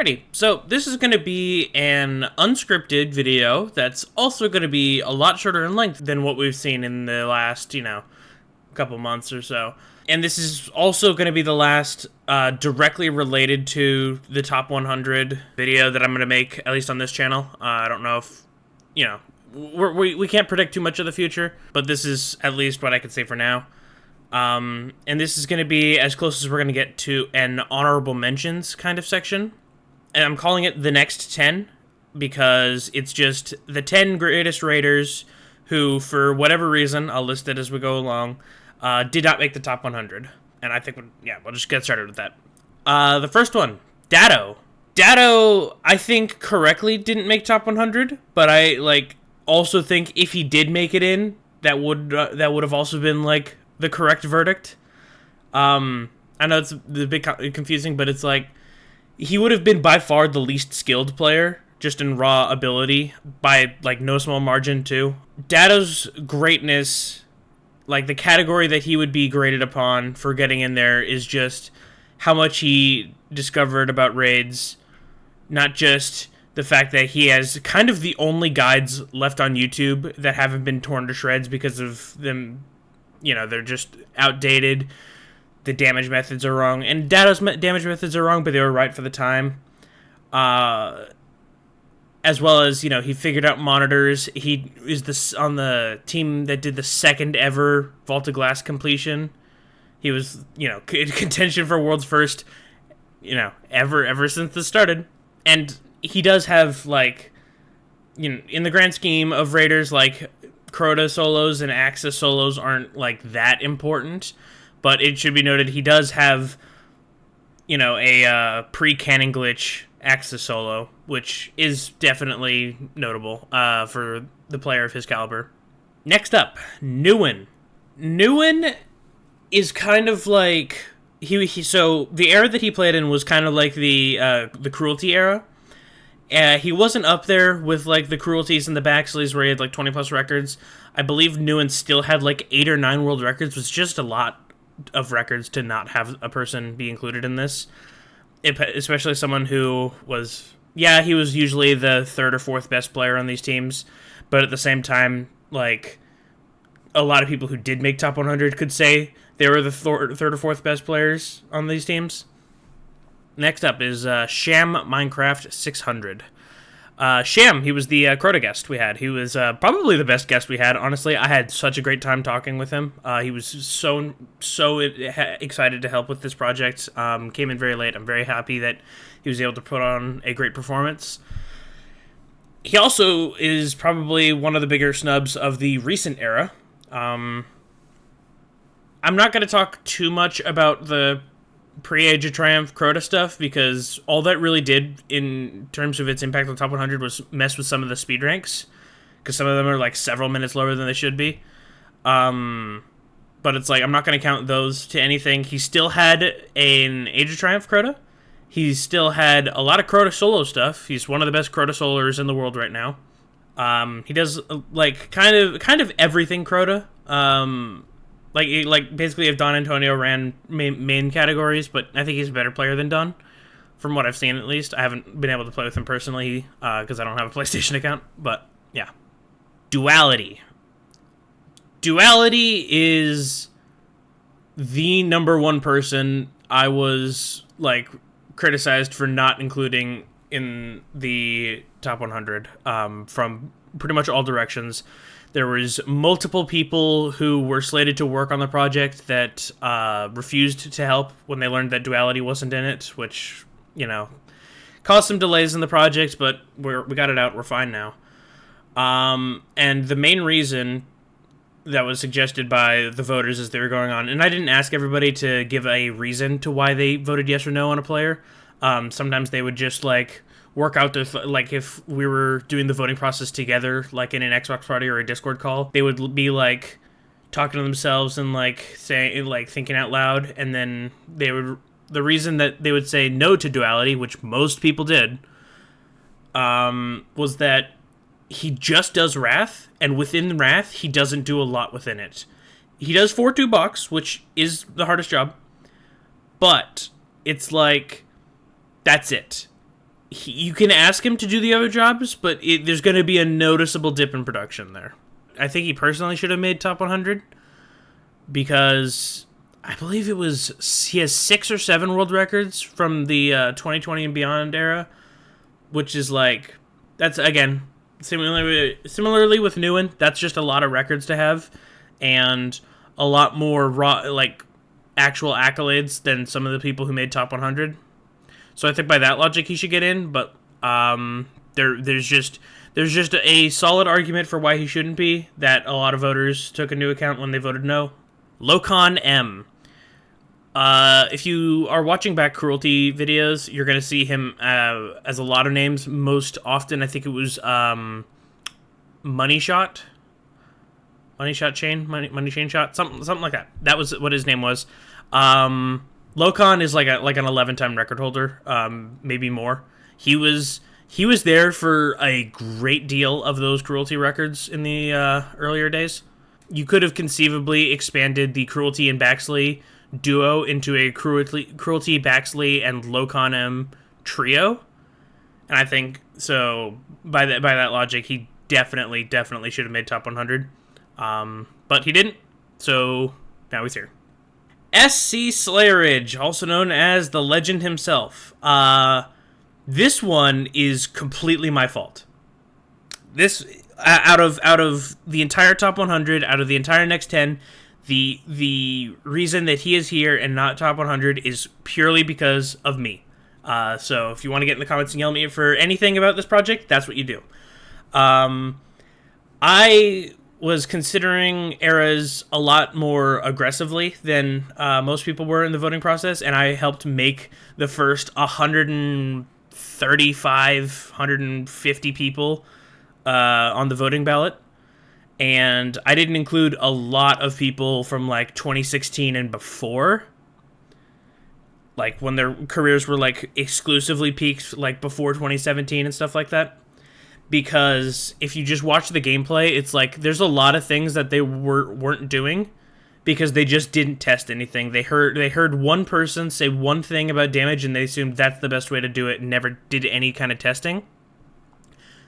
Alrighty, so this is going to be an unscripted video that's also going to be a lot shorter in length than what we've seen in the last, couple months or so. And this is also going to be the last directly related to the top 100 video that I'm going to make, at least on this channel. I don't know if, we can't predict too much of the future, but this is at least what I can say for now. And this is going to be as close as we're going to get to an honorable mentions kind of section. And I'm calling it the next 10 because it's just the 10 greatest raiders who, for whatever reason, I'll list it as we go along, did not make the top 100. And I think, we'll just get started with that. The first one, Datto. Datto, I think, correctly didn't make top 100, but I, also think if he did make it in, that would have also been, the correct verdict. I know it's a bit confusing, but it's he would have been by far the least skilled player, just in raw ability, by, no small margin, too. Datto's greatness, the category that he would be graded upon for getting in there is just how much he discovered about raids, not just the fact that he has kind of the only guides left on YouTube that haven't been torn to shreds because of them, they're just outdated. The damage methods are wrong, and Datto's damage methods are wrong, but they were right for the time. As well as, he figured out monitors. He is on the team that did the second ever Vault of Glass completion. He was, in contention for world's first, ever since this started. And he does have, in the grand scheme of raiders, Crota solos and Axic solos aren't, that important. But it should be noted he does have, a pre-cannon glitch Axic solo, which is definitely notable for the player of his caliber. Next up, Newan. Newan is kind of so the era that he played in was kind of like the cruelty era. He wasn't up there with the cruelties and the Baxleys where he had 20 plus records. I believe Newan still had 8 or 9 world records, which is just a lot of records to not have a person be included in this, especially someone who was, he was usually the third or fourth best player on these teams, but at the same time, a lot of people who did make top 100 could say they were the third or fourth best players on these teams. Next up is Sham Minecraft 600. Sham, he was the Crota guest we had. He was probably the best guest we had, honestly. I had such a great time talking with him. He was so excited to help with this project. Came in very late. I'm very happy that he was able to put on a great performance. He also is probably one of the bigger snubs of the recent era. I'm not going to talk too much about the pre-Age of Triumph Crota stuff, because all that really did in terms of its impact on top 100 was mess with some of the speed ranks, because some of them are several minutes lower than they should be. But it's I'm not going to count those to anything. He still had an Age of Triumph Crota. He still had a lot of Crota solo stuff. He's one of the best Crota soloers in the world right now. He does kind of everything Crota. Basically if Don Antonio ran main categories, but I think he's a better player than Don, from what I've seen at least. I haven't been able to play with him personally, because I don't have a PlayStation account, but yeah. Duality. Duality is the number one person I was, criticized for not including in the top 100, from pretty much all directions. There was multiple people who were slated to work on the project that refused to help when they learned that Duality wasn't in it, which, caused some delays in the project, but we got it out. We're fine now. And the main reason that was suggested by the voters as they were going on, and I didn't ask everybody to give a reason to why they voted yes or no on a player. Sometimes they would just, work out their, if we were doing the voting process together, in an Xbox party or a Discord call, they would be, talking to themselves and, saying, thinking out loud, and then the reason that they would say no to Duality, which most people did, was that he just does Wrath, and within Wrath, he doesn't do a lot within it. He does 4-2 box, which is the hardest job, but it's that's it. you can ask him to do the other jobs, but there's going to be a noticeable dip in production there. I think he personally should have made top 100 because I believe he has 6 or 7 world records from the 2020 and beyond era, which is like, that's, again, similarly with Newan, that's just a lot of records to have, and a lot more actual accolades than some of the people who made top 100. So I think by that logic he should get in, but there's just a solid argument for why he shouldn't be that a lot of voters took into account when they voted no. Locan M. If you are watching back Cruelty videos, you're going to see him as a lot of names. Most often, I think it was Money Shot Chain, Money Chain Shot, something like that. That was what his name was. Locan is like an 11-time record holder, maybe more. He was there for a great deal of those Cruelty records in the earlier days. You could have conceivably expanded the Cruelty and Baxley duo into a Cruelty, Baxley, and Locan M trio, and I think so. By that logic, he definitely should have made top 100, but he didn't. So now he's here. SC Slayerage, also known as the Legend himself. This one is completely my fault. This out of the entire top 100, out of the entire next 10. The reason that he is here and not top 100 is purely because of me. So if you want to get in the comments and yell at me for anything about this project, that's what you do. I was considering eras a lot more aggressively than most people were in the voting process, and I helped make the first 150 people on the voting ballot. And I didn't include a lot of people from, like, 2016 and before. Like, when their careers were, like, exclusively peaked, like, before 2017 and stuff like that. Because if you just watch the gameplay, it's like, there's a lot of things that they weren't doing because they just didn't test anything. They heard one person say one thing about damage, and they assumed that's the best way to do it and never did any kind of testing.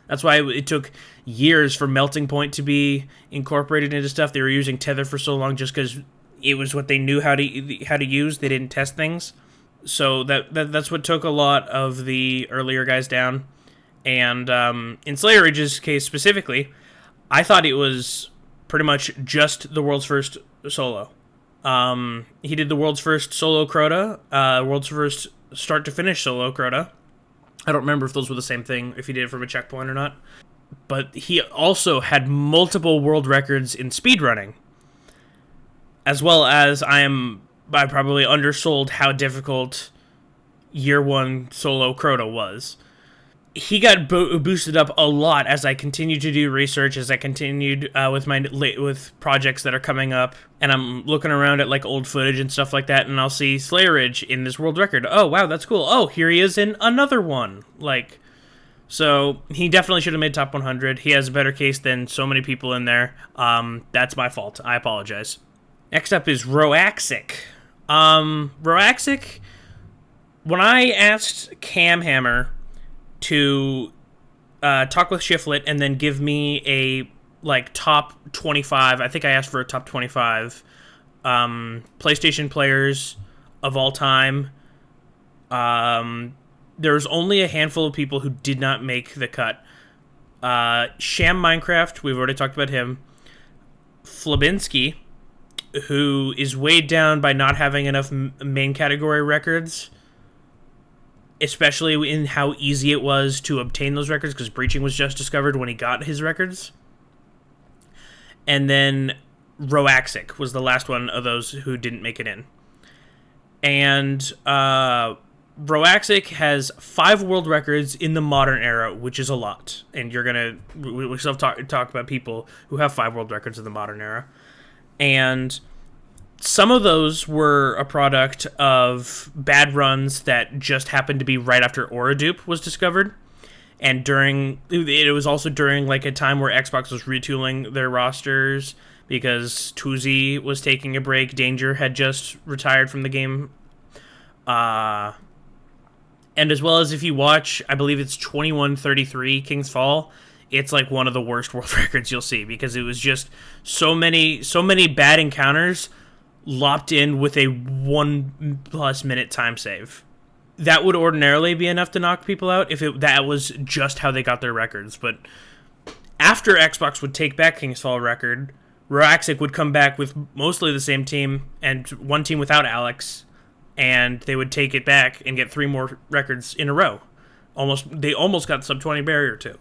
That's why it took years for Melting Point to be incorporated into stuff. They were using Tether for so long just because it was what they knew how to use. They didn't test things. So that's what took a lot of the earlier guys down. And in Slayerage's case specifically, I thought it was pretty much just the world's first solo. He did the world's first solo Crota, world's first start-to-finish solo Crota. I don't remember if those were the same thing, if he did it from a checkpoint or not. But he also had multiple world records in speedrunning. As well as I probably undersold how difficult year 1 solo Crota was. He got boosted up a lot as I continued to do research, as I continued with projects that are coming up, and I'm looking around at like old footage and stuff like that, and I'll see Slayerage in this world record. Oh wow, that's cool. Oh, here he is in another one. Like, so he definitely should have made top 100. He has a better case than so many people in there. That's my fault. I apologize. Next up is Axic. Axic. When I asked Camhammer to talk with Shiflet and then give me a top 25. I think I asked for a top 25 PlayStation players of all time. There's only a handful of people who did not make the cut. Sham Minecraft, we've already talked about him. Flabinski, who is weighed down by not having enough main category records, especially in how easy it was to obtain those records, because breaching was just discovered when he got his records. And then Axic was the last one of those who didn't make it in. And Axic has 5 world records in the modern era, which is a lot. And we still talk about people who have 5 world records in the modern era. And some of those were a product of bad runs that just happened to be right after Auradupe was discovered. And it was also during like a time where Xbox was retooling their rosters because Tuzi was taking a break. Danger had just retired from the game. And as well as if you watch, I believe it's 21:33 King's Fall, it's like one of the worst world records you'll see, because it was just so many bad encounters lopped in with a 1+ minute time save. That would ordinarily be enough to knock people out if that was just how they got their records. But after Xbox would take back King's Fall record, Axic would come back with mostly the same team and one team without Alex, and they would take it back and get 3 more records in a row. They almost got the sub 20 barrier too.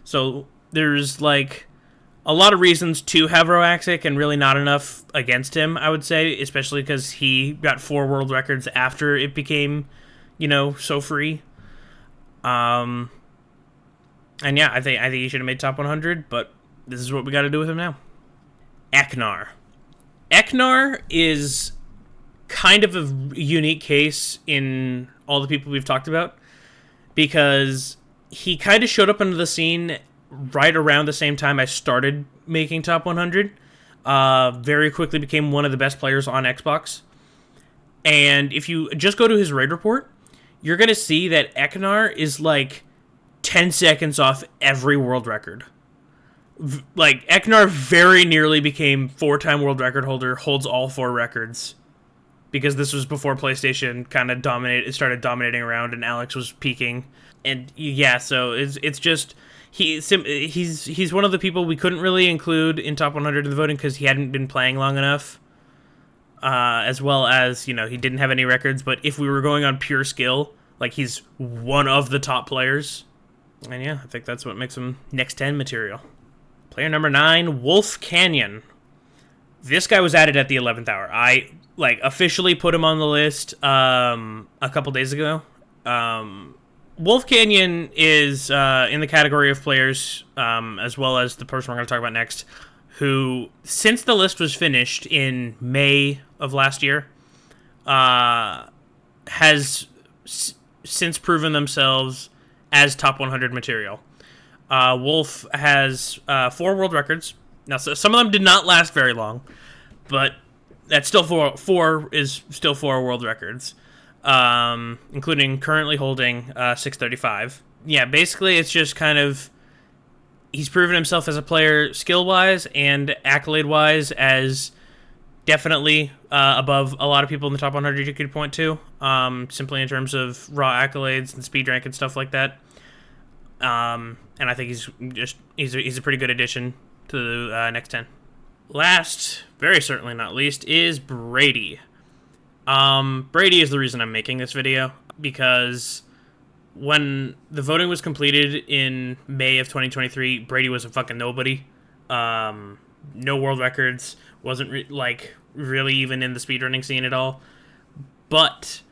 So there's like a lot of reasons to have Axic and really not enough against him, I would say, especially because he got 4 world records after it became, so free. And yeah, I think he should have made top 100, but this is what we got to do with him now. Echar. Echar is kind of a unique case in all the people we've talked about, because he kind of showed up into the scene right around the same time I started making top 100. Very quickly became one of the best players on Xbox. And if you just go to his raid report, you're going to see that Echar is like 10 seconds off every world record. Like, Echar very nearly became 4-time world record holder, holds all 4 records. Because this was before PlayStation kind of started dominating around and Alex was peaking. And yeah, so it's just he's one of the people we couldn't really include in top 100 of the voting because he hadn't been playing long enough, as well as he didn't have any records. But if we were going on pure skill, like, he's one of the top players, and yeah, I think that's what makes him next 10 material. Player number 9, Wolf Canyon. This guy was added at the 11th hour. I officially put him on the list a couple days ago. Wolf Canyon is in the category of players, as well as the person we're going to talk about next, who, since the list was finished in May of last year, has since proven themselves as top 100 material. Wolf has 4 world records. Now, some of them did not last very long, but that's still 4 is still 4 world records. Including currently holding 635. Yeah, basically it's just kind of he's proven himself as a player skill-wise and accolade-wise as definitely above a lot of people in the top 100 you could point to, simply in terms of raw accolades and speed rank and stuff like that. And I think he's a pretty good addition to the next 10. Last, very certainly not least, is Brady. Brady is the reason I'm making this video, because when the voting was completed in May of 2023, Brady was a fucking nobody. No world records, wasn't really even in the speedrunning scene at all. But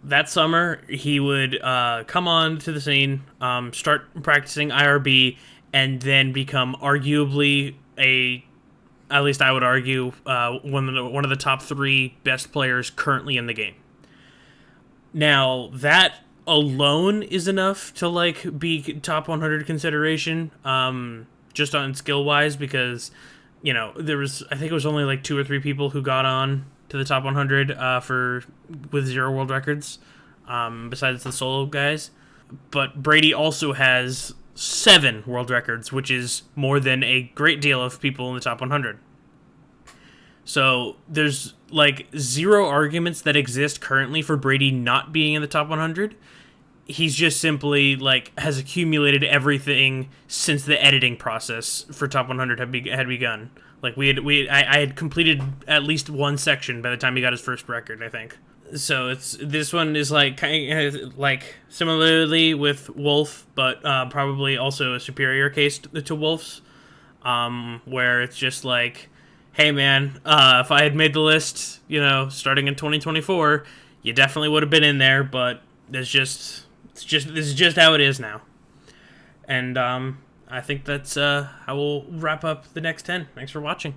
that summer, he would come on to the scene, start practicing IRB, and then become arguably at least I would argue, one of the top 3 best players currently in the game. Now, that alone is enough to be top 100 consideration, just on skill-wise, because there was, I think it was only 2 or 3 people who got on to the top 100 with 0 world records, besides the solo guys. But Brady also has 7 world records, which is more than a great deal of people in the top 100. So there's 0 arguments that exist currently for Brady not being in the top 100. He's just simply has accumulated everything since the editing process for top 100 had begun. I had completed at least 1 section by the time he got his first record, I think. So this one is similarly with Wolf, but probably also a superior case to Wolf's, where it's just hey man, if I had made the list, starting in 2024, you definitely would have been in there, but this is just how it is now. And I think that's how we'll wrap up the next 10. Thanks for watching.